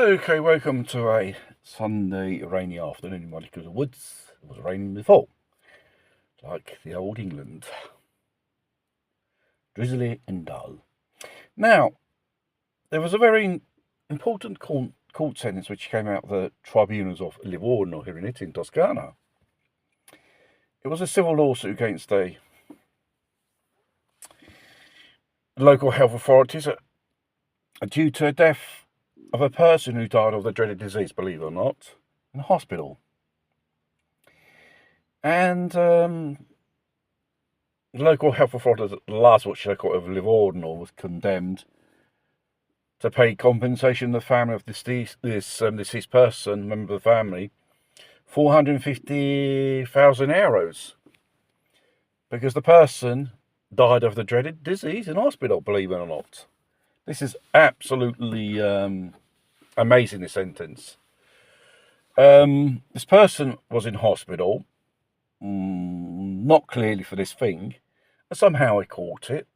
Okay, welcome to a Sunday rainy afternoon in my neck of the woods. It was raining before, like the old England. Drizzly and dull. Now, there was a very important court sentence which came out of the tribunals of Livorno here in Italy, in Toscana. It was a civil lawsuit against the local health authorities due to a death of a person who died of the dreaded disease, believe it or not, in a hospital. And the local health authority, the last watch court of Livorno, was condemned to pay compensation to the family of this deceased person, member of the family, 450,000 euros, because the person died of the dreaded disease in hospital, believe it or not. This is absolutely amazing, this sentence. This person was in hospital, not clearly for this thing, but somehow he caught it,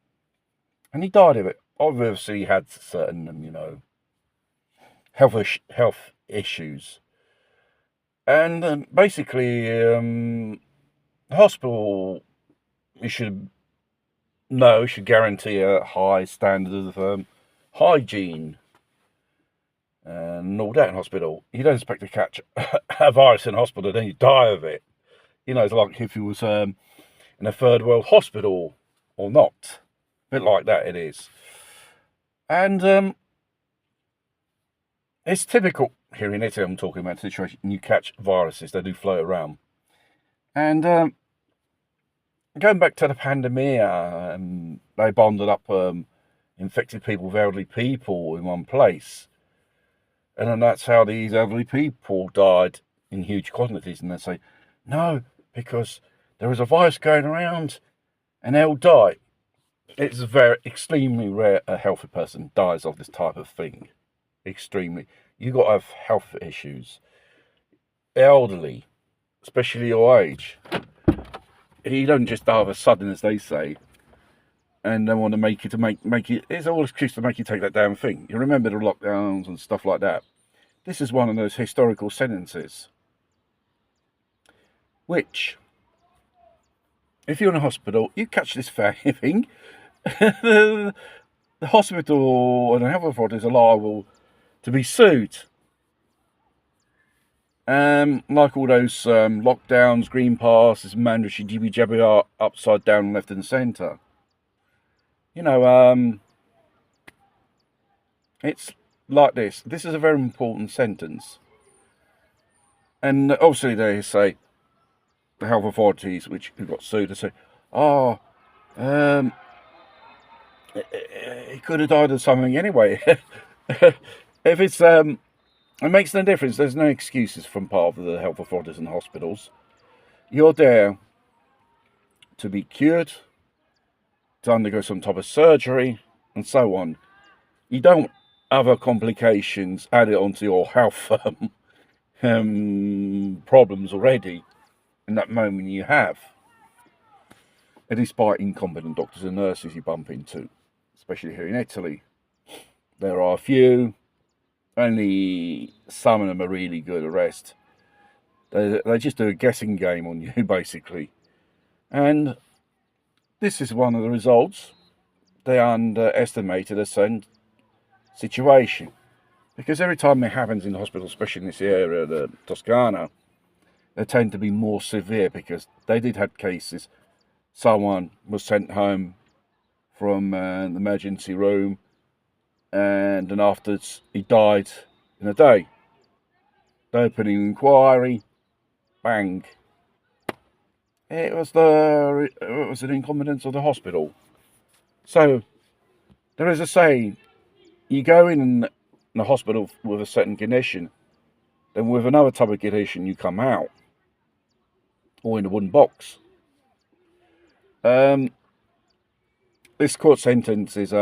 and he died of it. Obviously, he had certain, health issues. And basically, the hospital, should guarantee a high standard of hygiene and all that in hospital. You don't expect to catch a virus in hospital, then you die of it. It's like if you was in a third world hospital or not. A bit like that it is. And it's typical here in Italy, I'm talking about the situation, you catch viruses, they do float around. And going back to the pandemic, they bonded up infected people with elderly people in one place. And then that's how these elderly people died in huge quantities. And they say, no, because there is a virus going around and they'll die. It's very extremely rare a healthy person dies of this type of thing. Extremely. You got to have health issues. Elderly, especially your age. You don't just die of a sudden, as they say, and they want to make it. It's all excuse to make you take that damn thing. You remember the lockdowns and stuff like that. This is one of those historical sentences, which, if you're in a hospital, you catch this thing. The hospital and the health authorities are liable to be sued. Like all those lockdowns, green passes, mandatory jibby-jabby upside down, left and centre. It's like this. This is a very important sentence. And obviously they say, the health authorities who got sued, they say, he could have died of something anyway. If it's, it makes no difference. There's no excuses from part of the health authorities and hospitals. You're there to be cured, to undergo some type of surgery, and so on. You don't have other complications added onto your health problems already in that moment you have. And despite incompetent doctors and nurses you bump into, especially here in Italy, there are a few. Only some of them are really good. The rest, they just do a guessing game on you, basically. And this is one of the results. They underestimated a certain situation. Because every time it happens in hospital, especially in this area, the Toscana, they tend to be more severe, because they did have cases. Someone was sent home from the emergency room, and then afterwards he died in a day. The opening inquiry, bang. It was an incompetence of the hospital. So there is a saying: you go in the hospital with a certain condition, then with another type of condition you come out, or in a wooden box. This court sentence is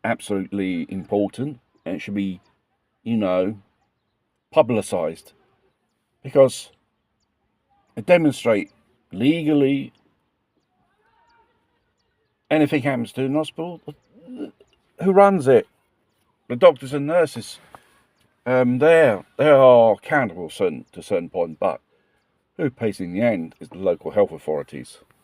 absolutely important, and it should be, publicised, because it demonstrates legally anything happens to an hospital, who runs it? The doctors and nurses They are accountable to a certain point, but who pays in the end is the local health authorities.